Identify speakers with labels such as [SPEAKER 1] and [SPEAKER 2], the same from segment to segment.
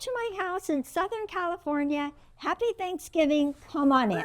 [SPEAKER 1] to my house in Southern California. Happy Thanksgiving. Come on in.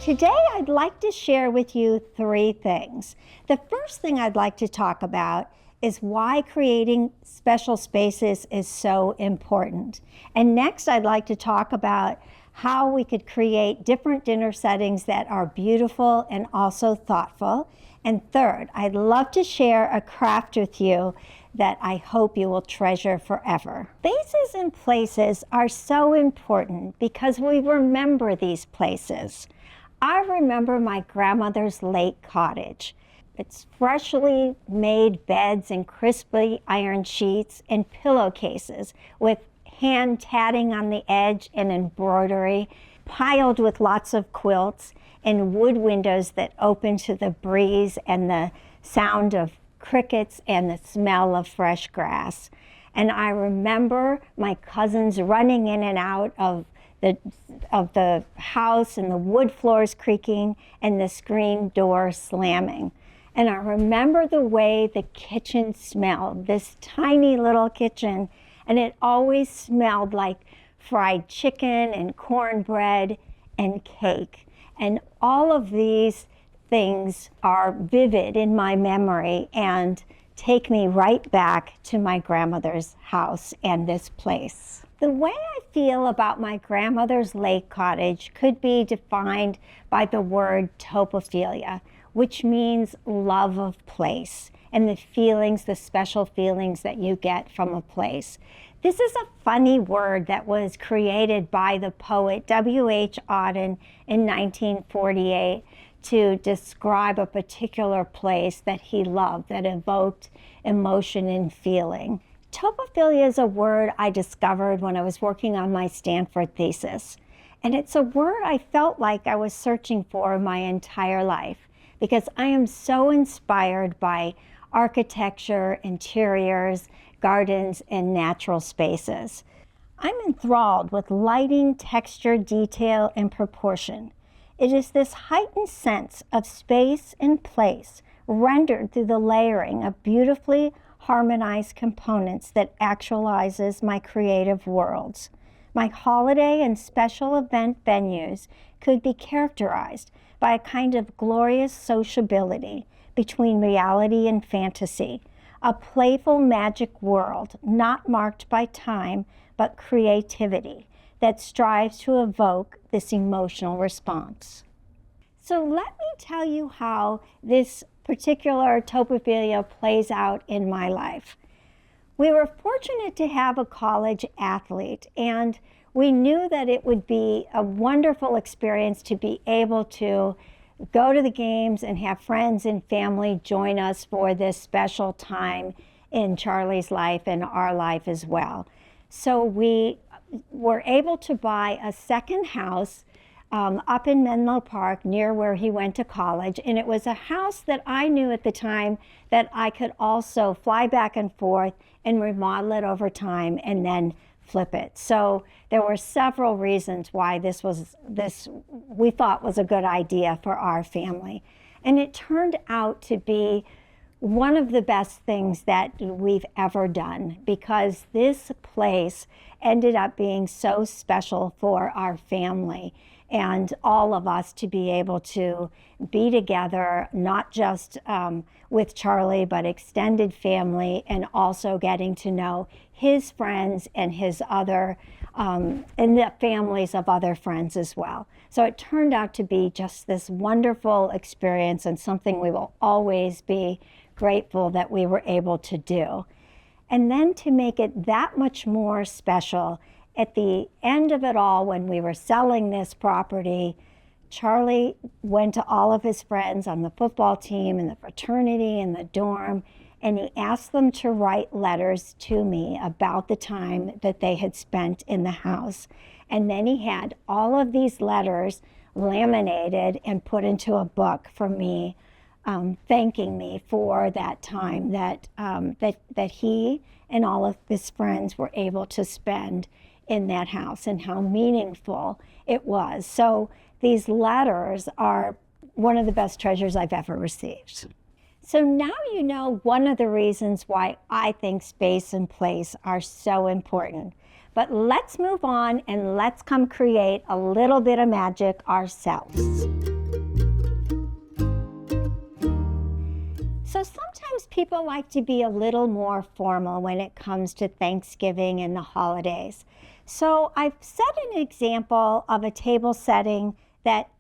[SPEAKER 1] Today, I'd like to share with you 3 things. The first thing I'd like to talk about is why creating special spaces is so important. And next, I'd like to talk about how we could create different dinner settings that are beautiful and also thoughtful. And third, I'd love to share a craft with you that I hope you will treasure forever. Spaces and places are so important because we remember these places. I remember my grandmother's lake cottage. It's freshly made beds and crisply ironed sheets and pillowcases with hand tatting on the edge and embroidery, piled with lots of quilts and wood windows that open to the breeze and the sound of crickets and the smell of fresh grass. And I remember my cousins running in and out of the house and the wood floors creaking and the screen door slamming. And I remember the way the kitchen smelled, this tiny little kitchen, and it always smelled like fried chicken and cornbread and cake. And all of these things are vivid in my memory and take me right back to my grandmother's house and this place. The way I feel about my grandmother's lake cottage could be defined by the word topophilia, which means love of place and the feelings, the special feelings that you get from a place. This is a funny word that was created by the poet W.H. Auden in 1948 to describe a particular place that he loved that evoked emotion and feeling. Topophilia is a word I discovered when I was working on my Stanford thesis. And it's a word I felt like I was searching for my entire life because I am so inspired by architecture, interiors, gardens, and natural spaces. I'm enthralled with lighting, texture, detail, and proportion. It is this heightened sense of space and place rendered through the layering of beautifully harmonized components that actualizes my creative worlds. My holiday and special event venues could be characterized by a kind of glorious sociability between reality and fantasy, a playful magic world not marked by time but creativity that strives to evoke this emotional response. So let me tell you how this particular topophilia plays out in my life. We were fortunate to have a college athlete, and we knew that it would be a wonderful experience to be able to go to the games and have friends and family join us for this special time in Charlie's life and our life as well. So we were able to buy a second house up in Menlo Park near where he went to college. And it was a house that I knew at the time that I could also fly back and forth and remodel it over time and then flip it. So there were several reasons why this we thought was a good idea for our family. And it turned out to be one of the best things that we've ever done because this place ended up being so special for our family and all of us to be able to be together, not just with Charlie, but extended family, and also getting to know his friends and his other and the families of other friends as well. So it turned out to be just this wonderful experience and something we will always be grateful that we were able to do. And then to make it that much more special, at the end of it all, when we were selling this property, Charlie went to all of his friends on the football team and the fraternity and the dorm, and he asked them to write letters to me about the time that they had spent in the house. And then he had all of these letters laminated and put into a book for me, thanking me for that time that he and all of his friends were able to spend in that house and how meaningful it was. So these letters are one of the best treasures I've ever received. So now you know one of the reasons why I think space and place are so important. But let's move on and let's come create a little bit of magic ourselves. So sometimes people like to be a little more formal when it comes to Thanksgiving and the holidays. So I've set an example of a table setting that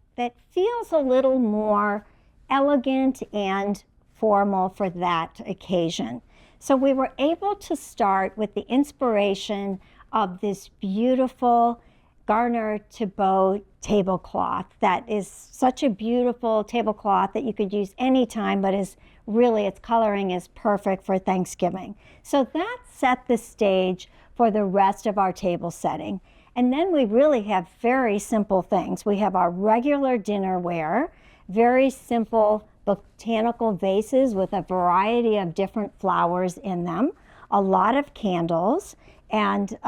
[SPEAKER 1] feels a little more elegant and formal for that occasion. So we were able to start with the inspiration of this beautiful garner to bow tablecloth that is such a beautiful tablecloth that you could use anytime, but is really, its coloring is perfect for Thanksgiving. So that set the stage for the rest of our table setting. And then we really have very simple things. We have our regular dinnerware, very simple botanical vases with a variety of different flowers in them, a lot of candles, and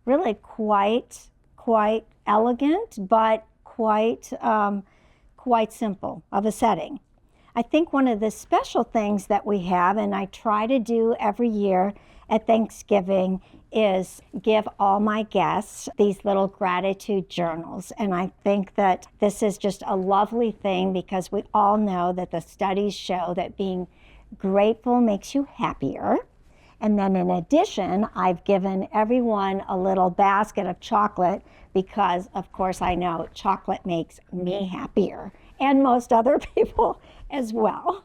[SPEAKER 1] really quite elegant, but quite simple of a setting. I think one of the special things that we have, and I try to do every year at Thanksgiving, is give all my guests these little gratitude journals. And I think that this is just a lovely thing because we all know that the studies show that being grateful makes you happier. And then in addition, I've given everyone a little basket of chocolate because, of course, I know chocolate makes me happier and most other people as well.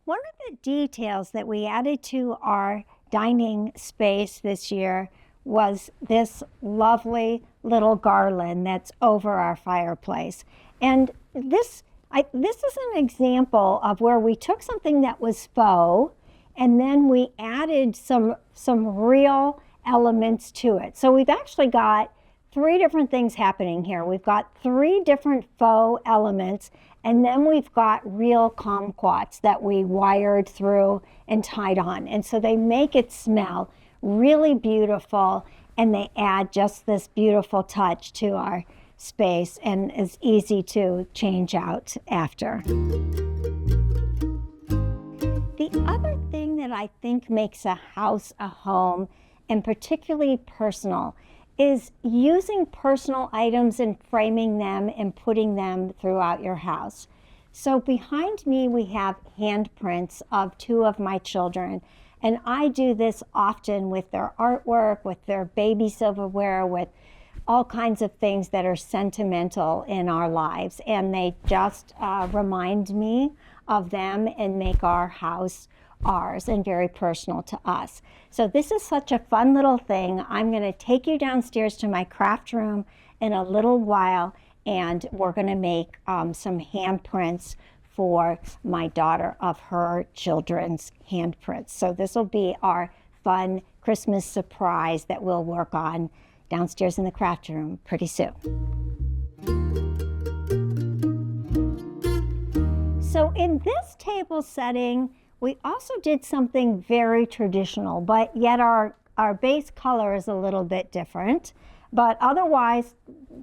[SPEAKER 1] One of the details that we added to our dining space this year was this lovely little garland that's over our fireplace. And this is an example of where we took something that was faux and then we added some real elements to it. So we've actually got three different things happening here. We've got three different faux elements, and then we've got real kumquats that we wired through and tied on. And so they make it smell really beautiful, and they add just this beautiful touch to our space and is easy to change out after. The other thing that I think makes a house a home, and particularly personal, is using personal items and framing them and putting them throughout your house. So behind me we have handprints of two of my children, and I do this often with their artwork, with their baby silverware, with all kinds of things that are sentimental in our lives, and they just remind me of them and make our house ours and very personal to us. So this is such a fun little thing. I'm going to take you downstairs to my craft room in a little while, and we're going to make some handprints for my daughter of her children's handprints. So this will be our fun Christmas surprise that we'll work on downstairs in the craft room pretty soon. So in this table setting, we also did something very traditional, but yet our base color is a little bit different, but otherwise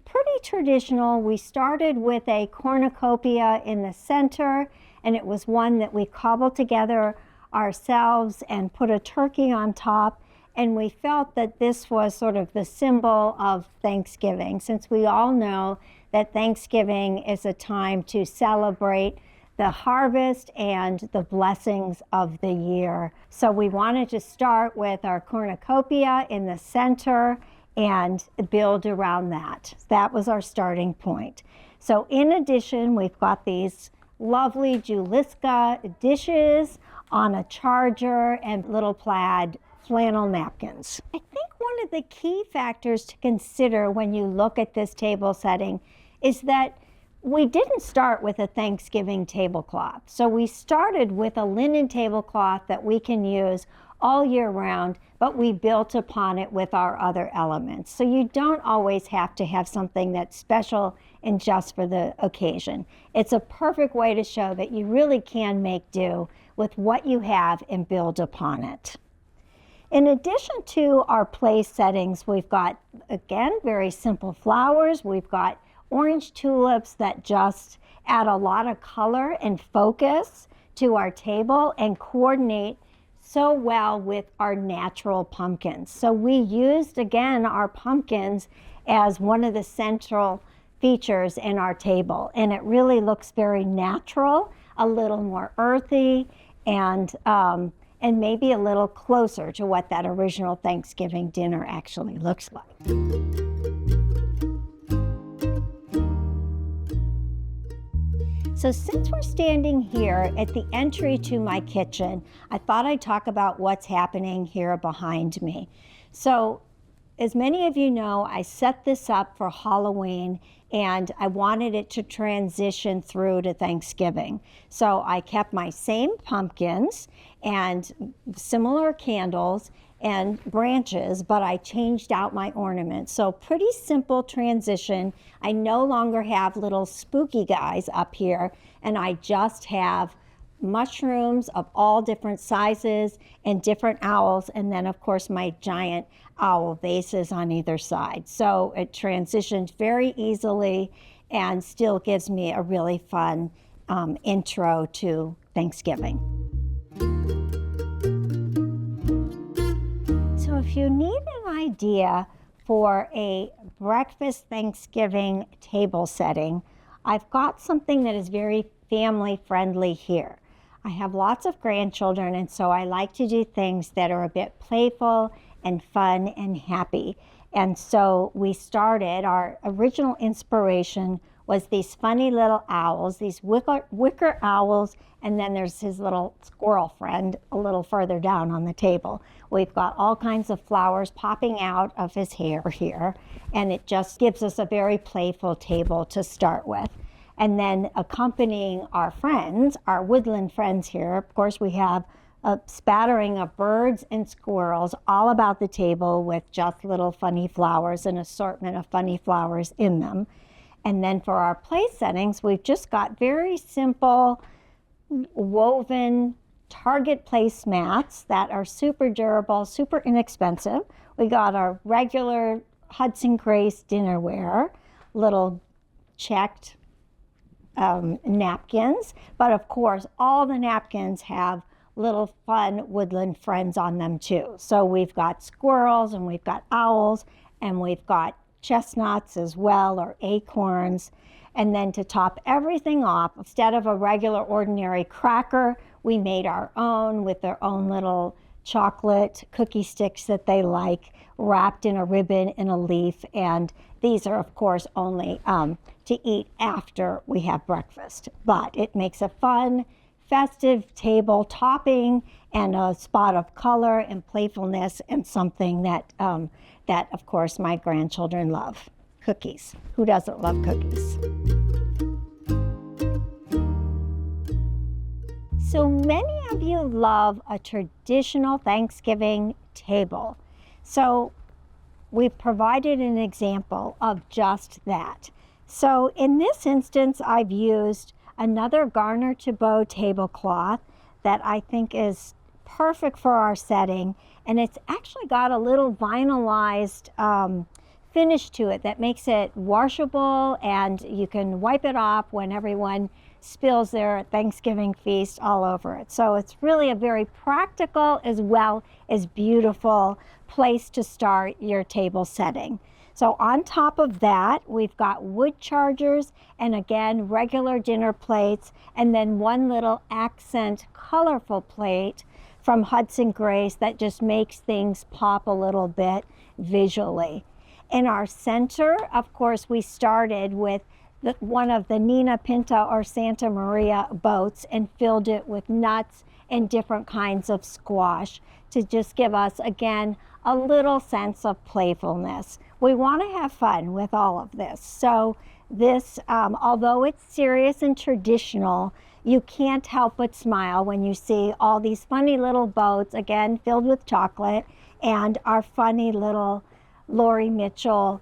[SPEAKER 1] pretty traditional. We started with a cornucopia in the center, and it was one that we cobbled together ourselves and put a turkey on top. And we felt that this was sort of the symbol of Thanksgiving, since we all know that Thanksgiving is a time to celebrate the harvest and the blessings of the year. So we wanted to start with our cornucopia in the center and build around that. That was our starting point. So in addition, we've got these lovely Juliska dishes on a charger and little plaid flannel napkins. I think one of the key factors to consider when you look at this table setting is that we didn't start with a Thanksgiving tablecloth. So we started with a linen tablecloth that we can use all year round, but we built upon it with our other elements. So you don't always have to have something that's special and just for the occasion. It's a perfect way to show that you really can make do with what you have and build upon it. In addition to our place settings, we've got, again, very simple flowers. We've got orange tulips that just add a lot of color and focus to our table and coordinate so well with our natural pumpkins. So we used, again, our pumpkins as one of the central features in our table, and it really looks very natural, a little more earthy, and maybe a little closer to what that original Thanksgiving dinner actually looks like. So since we're standing here at the entry to my kitchen, I thought I'd talk about what's happening here behind me. So as many of you know, I set this up for Halloween and I wanted it to transition through to Thanksgiving. So I kept my same pumpkins and similar candles and branches, but I changed out my ornaments. So pretty simple transition. I no longer have little spooky guys up here, and I just have mushrooms of all different sizes and different owls, and then of course my giant owl vases on either side. So it transitioned very easily and still gives me a really fun intro to Thanksgiving. So if you need an idea for a breakfast Thanksgiving table setting, I've got something that is very family friendly here. I have lots of grandchildren, and so I like to do things that are a bit playful and fun and happy. And so we started, our original inspiration was these funny little owls, these wicker owls, and then there's his little squirrel friend a little further down on the table. We've got all kinds of flowers popping out of his hair here, and it just gives us a very playful table to start with. And then accompanying our friends, our woodland friends here, of course we have a spattering of birds and squirrels all about the table with just little funny flowers, an assortment of funny flowers in them. And then for our place settings, we've just got very simple woven Target placemats that are super durable, super inexpensive. We got our regular Hudson Grace dinnerware, little checked napkins, but of course all the napkins have little fun woodland friends on them too. So we've got squirrels and we've got owls and we've got chestnuts as well, or acorns. And then to top everything off, instead of a regular ordinary cracker, we made our own with their own little chocolate cookie sticks that they like, wrapped in a ribbon in a leaf. And these are of course only to eat after we have breakfast, but it makes a fun, festive table topping and a spot of color and playfulness, and something that that of course my grandchildren love. Cookies. Who doesn't love cookies? So many of you love a traditional Thanksgiving table. So we've provided an example of just that. So in this instance, I've used another garner to bow tablecloth that I think is perfect for our setting, and it's actually got a little vinylized finish to it that makes it washable, and you can wipe it off when everyone spills their Thanksgiving feast all over it. So it's really a very practical as well as beautiful place to start your table setting. So on top of that, we've got wood chargers and again, regular dinner plates, and then one little accent colorful plate from Hudson Grace that just makes things pop a little bit visually. In our center, of course, we started with one of the Nina Pinta or Santa Maria boats and filled it with nuts and different kinds of squash to just give us, again, a little sense of playfulness. We want to have fun with all of this. So this, although it's serious and traditional, you can't help but smile when you see all these funny little boats, again, filled with chocolate, and our funny little Laurie Mitchell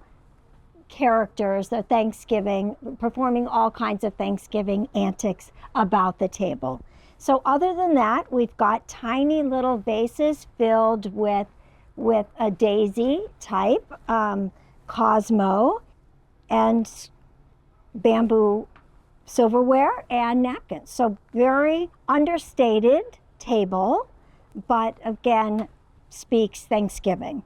[SPEAKER 1] characters, the Thanksgiving, performing all kinds of Thanksgiving antics about the table. So other than that, we've got tiny little vases filled with a daisy type, Cosmo, and bamboo silverware and napkins. So very understated table, but again, speaks Thanksgiving.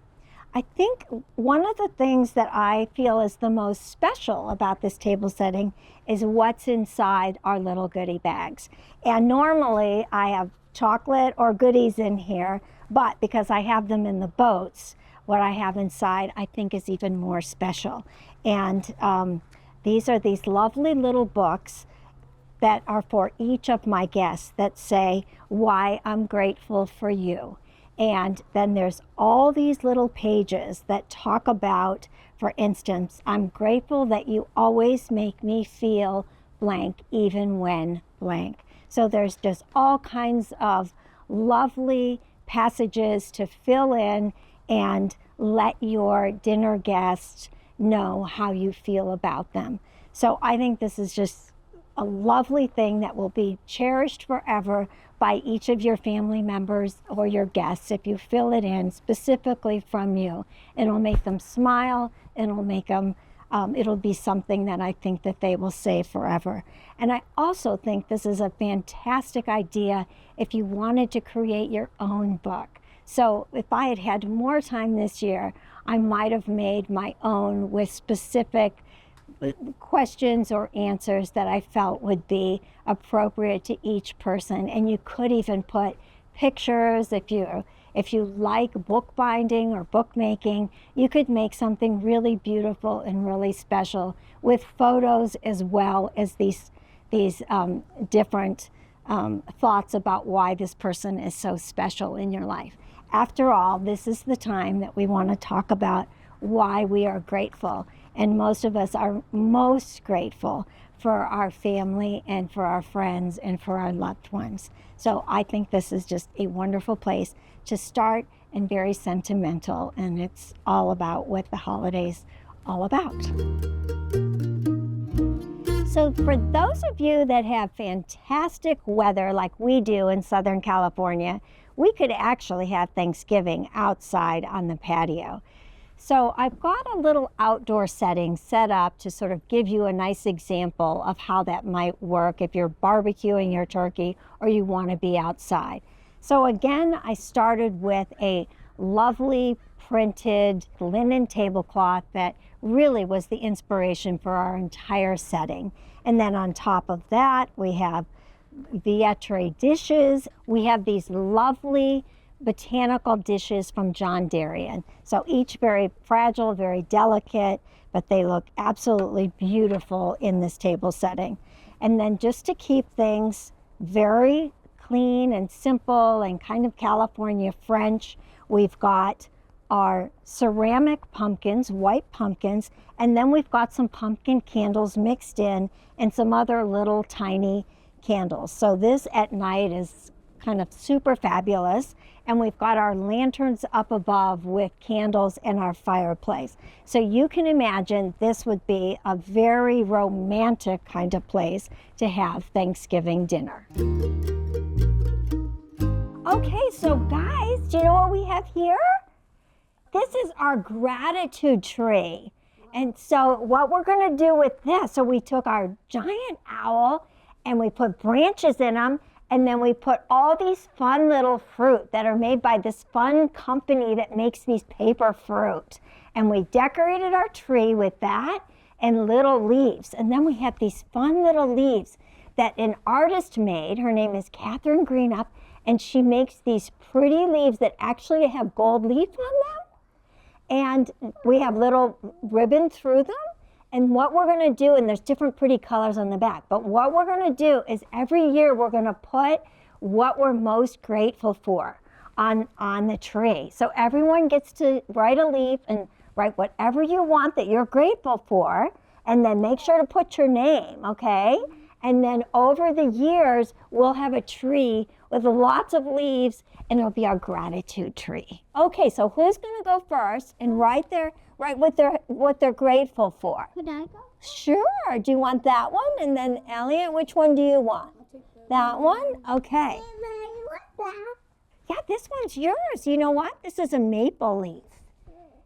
[SPEAKER 1] I think one of the things that I feel is the most special about this table setting is what's inside our little goodie bags. And normally I have chocolate or goodies in here, but because I have them in the boats, what I have inside I think is even more special. And these are these lovely little books that are for each of my guests that say, why I'm grateful for you. And then there's all these little pages that talk about, for instance, I'm grateful that you always make me feel blank, even when blank. So there's just all kinds of lovely passages to fill in and let your dinner guests know how you feel about them. So I think this is just a lovely thing that will be cherished forever by each of your family members or your guests if you fill it in specifically from you. It'll make them smile, it'll make them, it'll be something that I think that they will say forever. And I also think this is a fantastic idea if you wanted to create your own book. So if I had had more time this year, I might have made my own with specific questions or answers that I felt would be appropriate to each person. And you could even put pictures. If you like bookbinding or bookmaking, you could make something really beautiful and really special with photos as well as these different thoughts about why this person is so special in your life. After all, this is the time that we want to talk about why we are grateful. And most of us are most grateful for our family and for our friends and for our loved ones. So I think this is just a wonderful place to start and very sentimental. And it's all about what the holidays all about. So for those of you that have fantastic weather like we do in Southern California, we could actually have Thanksgiving outside on the patio. So I've got a little outdoor setting set up to sort of give you a nice example of how that might work if you're barbecuing your turkey or you want to be outside. So again, I started with a lovely printed linen tablecloth that really was the inspiration for our entire setting. And then on top of that, we have Vietri dishes. We have these lovely botanical dishes from John Darien. So each very fragile, very delicate, but they look absolutely beautiful in this table setting. And then just to keep things very clean and simple and kind of California French, we've got our ceramic pumpkins, white pumpkins, and then we've got some pumpkin candles mixed in and some other little tiny candles. So this at night is kind of super fabulous. And we've got our lanterns up above with candles in our fireplace. So you can imagine this would be a very romantic kind of place to have Thanksgiving dinner. Okay, so guys, do you know what we have here? This is our gratitude tree. And so what we're gonna do with this, so we took our giant owl and we put branches in them, and then we put all these fun little fruit that are made by this fun company that makes these paper fruit. And we decorated our tree with that and little leaves. And then we have these fun little leaves that an artist made. Her name is Catherine Greenup, and she makes these pretty leaves that actually have gold leaf on them. And we have little ribbon through them. And what we're going to do, and there's different pretty colors on the back, but what we're going to do is every year we're going to put what we're most grateful for on the tree. So everyone gets to write a leaf and write whatever you want that you're grateful for, and then make sure to put your name, okay? And then over the years, we'll have a tree with lots of leaves, and it'll be our gratitude tree. Okay, so who's going to go first and write what they're grateful for?
[SPEAKER 2] Could I go?
[SPEAKER 1] Sure. Do you want that one? And then Elliot, which one do you want? That one? Okay. Yeah, this one's yours. You know what? This is a maple leaf.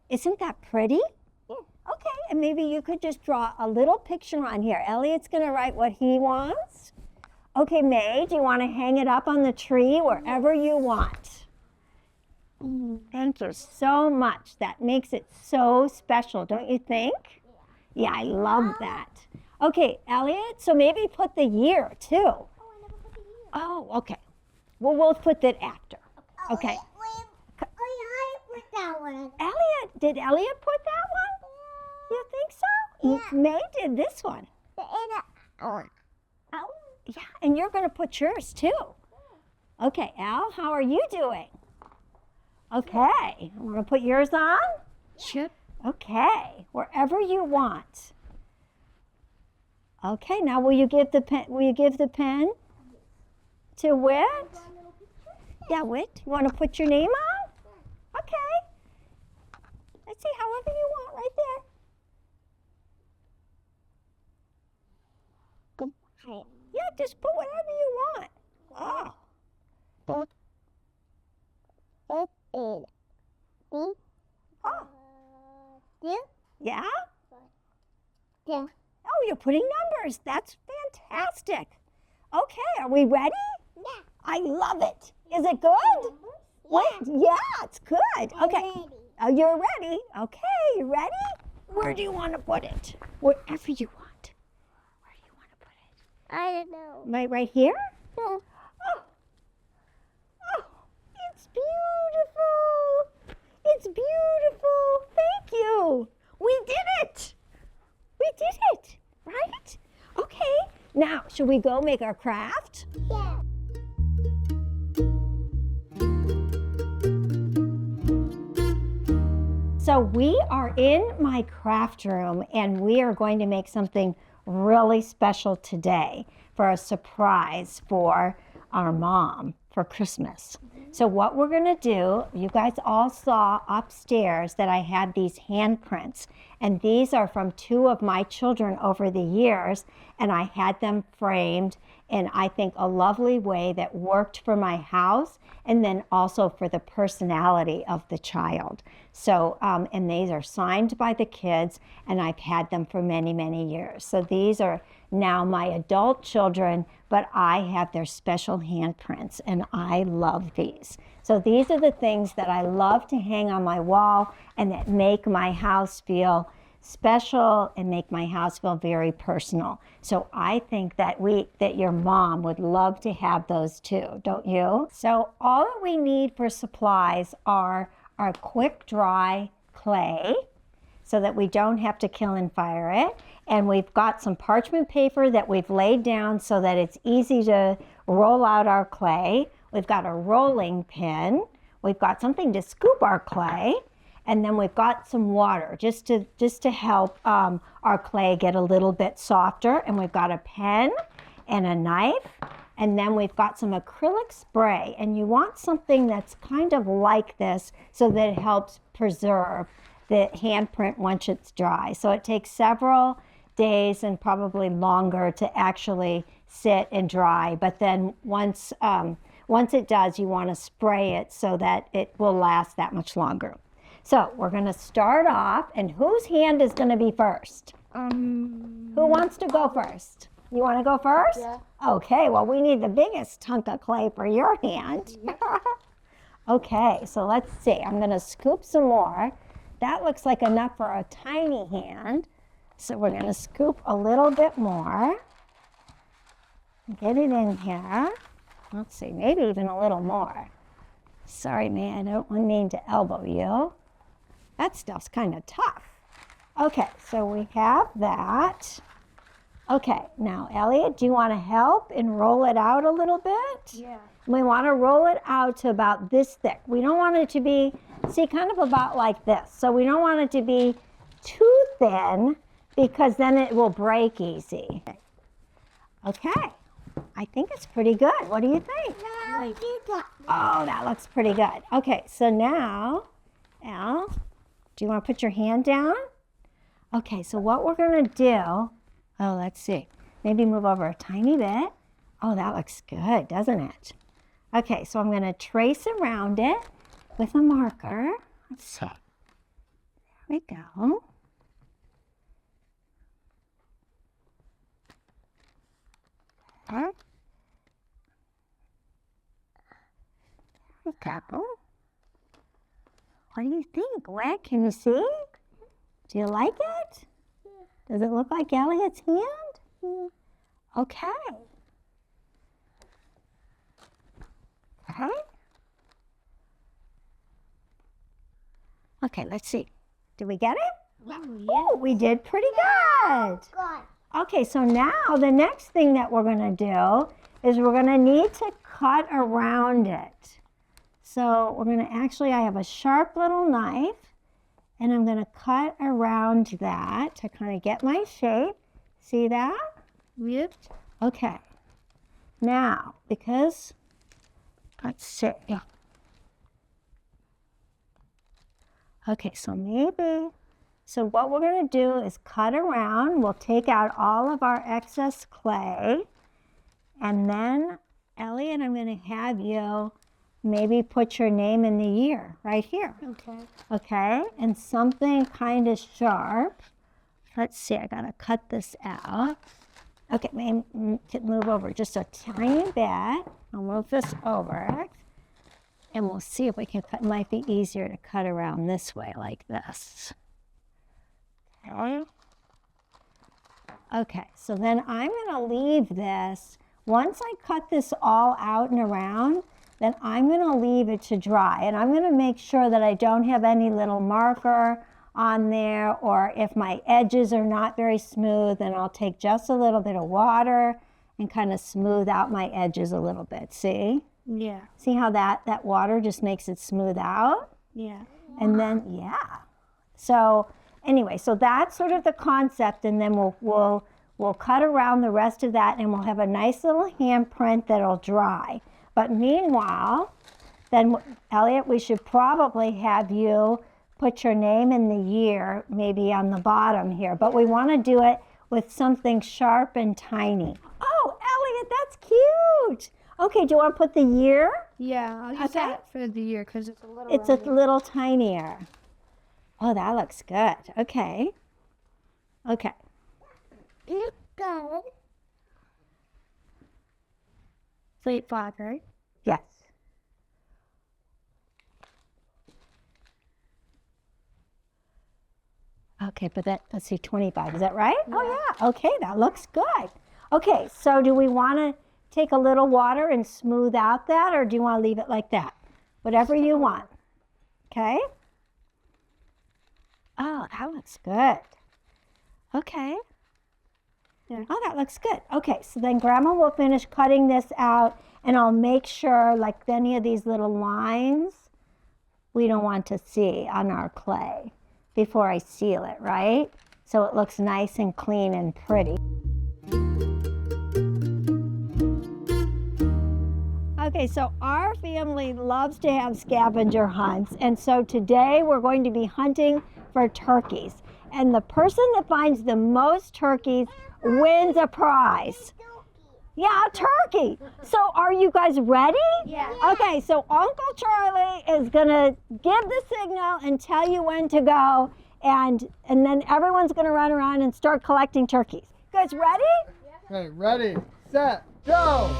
[SPEAKER 1] Isn't that pretty?
[SPEAKER 2] Yeah.
[SPEAKER 1] Okay, and maybe you could just draw a little picture on here. Elliot's going to write what he wants. Okay, May, do you want to hang it up on the tree wherever you want? Thank you so much. That makes it so special, don't you think? Yeah, I love that. Okay, Elliot, so maybe put the year too.
[SPEAKER 2] Oh, I never put the year.
[SPEAKER 1] Oh, okay. Well, we'll put that after. Okay.
[SPEAKER 2] I put that one.
[SPEAKER 1] Elliot, did Elliot put that one? You think so?
[SPEAKER 2] Yeah.
[SPEAKER 1] May did this one.
[SPEAKER 2] Oh.
[SPEAKER 1] Yeah, and you're going to put yours too. Okay, Al, how are you doing? Okay, I'm going to put yours on.
[SPEAKER 2] Sure.
[SPEAKER 1] Okay, wherever you want. Okay, now will you give the pen? Will you give the pen to Whit? Yeah, Whit. You want to put your name on? Okay. Let's see, however you want, right there. Yeah, just put whatever you want. Oh. Oh. Yeah?
[SPEAKER 2] Yeah.
[SPEAKER 1] Oh, you're putting numbers. That's fantastic. Okay, are we ready?
[SPEAKER 2] Yeah.
[SPEAKER 1] I love it. Is it good? Wait, yeah, it's good. Okay.
[SPEAKER 2] Ready.
[SPEAKER 1] Oh, you're ready. Okay, you ready? Where do you want to put it? Wherever you want. Where do you want to put it?
[SPEAKER 2] I don't know.
[SPEAKER 1] Right here?
[SPEAKER 2] Yeah.
[SPEAKER 1] Oh. Oh, it's beautiful. It's beautiful. Thank you. We did it. We did it, right? Okay. Now, should we go make our craft?
[SPEAKER 2] Yeah.
[SPEAKER 1] So we are in my craft room, and we are going to make something really special today for a surprise for our mom for Christmas. So what we're going to do, you guys all saw upstairs that I had these handprints, and these are from 2 of my children over the years, and I had them framed in, I think, a lovely way that worked for my house and then also for the personality of the child. So, and these are signed by the kids, and I've had them for many, many years. So these are now my adult children, but I have their special handprints, and I love these. So these are the things that I love to hang on my wall and that make my house feel special and make my house feel very personal. So I think that that your mom would love to have those too, don't you? So all that we need for supplies are our quick dry clay, so that we don't have to kill and fire it. And we've got some parchment paper that we've laid down so that it's easy to roll out our clay. We've got a rolling pin. We've got something to scoop our clay. And then we've got some water just to help our clay get a little bit softer. And we've got a pen and a knife. And then we've got some acrylic spray. And you want something that's kind of like this so that it helps preserve the handprint once it's dry. So it takes several days and probably longer to actually sit and dry. But then once it does, you want to spray it so that it will last that much longer. So we're going to start off, and whose hand is going to be first? Who wants to go first? You want to go first?
[SPEAKER 2] Yeah.
[SPEAKER 1] Okay, well, we need the biggest hunk of clay for your hand. Okay, so let's see. I'm going to scoop some more. That looks like enough for a tiny hand. So we're going to scoop a little bit more. Get it in here. Let's see, maybe even a little more. Sorry, man, I don't mean to elbow you. That stuff's kind of tough. Okay, so we have that. Okay, now Elliot, do you want to help and roll it out a little bit?
[SPEAKER 2] Yeah.
[SPEAKER 1] We want to roll it out to about this thick. We don't want it to be, see, kind of about like this. So we don't want it to be too thin because then it will break easy. Okay, I think it's pretty good. What do you think? Oh, that looks pretty good. Okay, so now, Al, do you want to put your hand down? Okay, so what we're going to do, oh, let's see. Maybe move over a tiny bit. Oh, that looks good, doesn't it? Okay, so I'm going to trace around it with a marker. Let's see. There we go. Okay. There we go. What do you think, Wick? Can you see? Do you like it? Does it look like Elliot's hand? Okay. Okay. Okay, let's see. Did we get it? Oh, we did pretty good. Okay, so now the next thing that we're going to do is we're going to need to cut around it. So we're going to actually, I have a sharp little knife, and I'm going to cut around that to kind of get my shape. See that?
[SPEAKER 2] Yep.
[SPEAKER 1] Okay. Now, because, let's see. Yeah. Okay, so maybe, so what we're going to do is cut around. We'll take out all of our excess clay. And then, Elliot, I'm going to have you maybe put your name in the year right here.
[SPEAKER 2] Okay.
[SPEAKER 1] Okay, and something kind of sharp. Let's see, I got to cut this out. Okay, maybe move over just a tiny bit. I'll move this over. And we'll see if we can cut. It might be easier to cut around this way like this. Okay. Okay, so then I'm going to leave this. Once I cut this all out and around, then I'm going to leave it to dry. And I'm going to make sure that I don't have any little marker on there, or if my edges are not very smooth, then I'll take just a little bit of water and kind of smooth out my edges a little bit. See?
[SPEAKER 2] Yeah.
[SPEAKER 1] See how that water just makes it smooth out?
[SPEAKER 2] Yeah.
[SPEAKER 1] And then, yeah. So anyway, so that's sort of the concept, and then we'll cut around the rest of that, and we'll have a nice little handprint that'll dry. But meanwhile, then Elliot, we should probably have you put your name and the year maybe on the bottom here, but we want to do it with something sharp and tiny. Oh, Elliot, that's cute. Okay, do you want to put the year?
[SPEAKER 2] Yeah, I'll use that for the year because it's a little.
[SPEAKER 1] It's a little tinier. Oh, that looks good. Okay. Okay.
[SPEAKER 2] It's good.
[SPEAKER 1] Sweet flocker. Yes. Okay, but let's see, 25. Is that right?
[SPEAKER 2] Yeah.
[SPEAKER 1] Oh, yeah. Okay, that looks good. Okay, so do we want to take a little water and smooth out that, or do you want to leave it like that? Whatever you want. Okay? Oh, that looks good. Okay.
[SPEAKER 2] Yeah.
[SPEAKER 1] Oh, that looks good. Okay, so then Grandma will finish cutting this out, and I'll make sure, like any of these little lines, we don't want to see on our clay before I seal it, right? So it looks nice and clean and pretty. Okay, so our family loves to have scavenger hunts, and so today we're going to be hunting for turkeys. And the person that finds the most turkeys wins a prize. Yeah, a turkey. So are you guys ready?
[SPEAKER 2] Yeah.
[SPEAKER 1] Okay, so Uncle Charlie is gonna give the signal and tell you when to go, and then everyone's gonna run around and start collecting turkeys. You guys ready?
[SPEAKER 3] Okay, ready, set, go!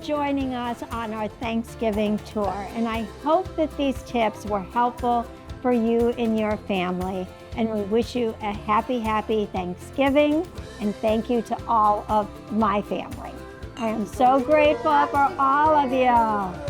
[SPEAKER 1] joining us on our Thanksgiving tour. And I hope that these tips were helpful for you and your family. And we wish you a happy, happy Thanksgiving. And thank you to all of my family. I am so grateful for all of you.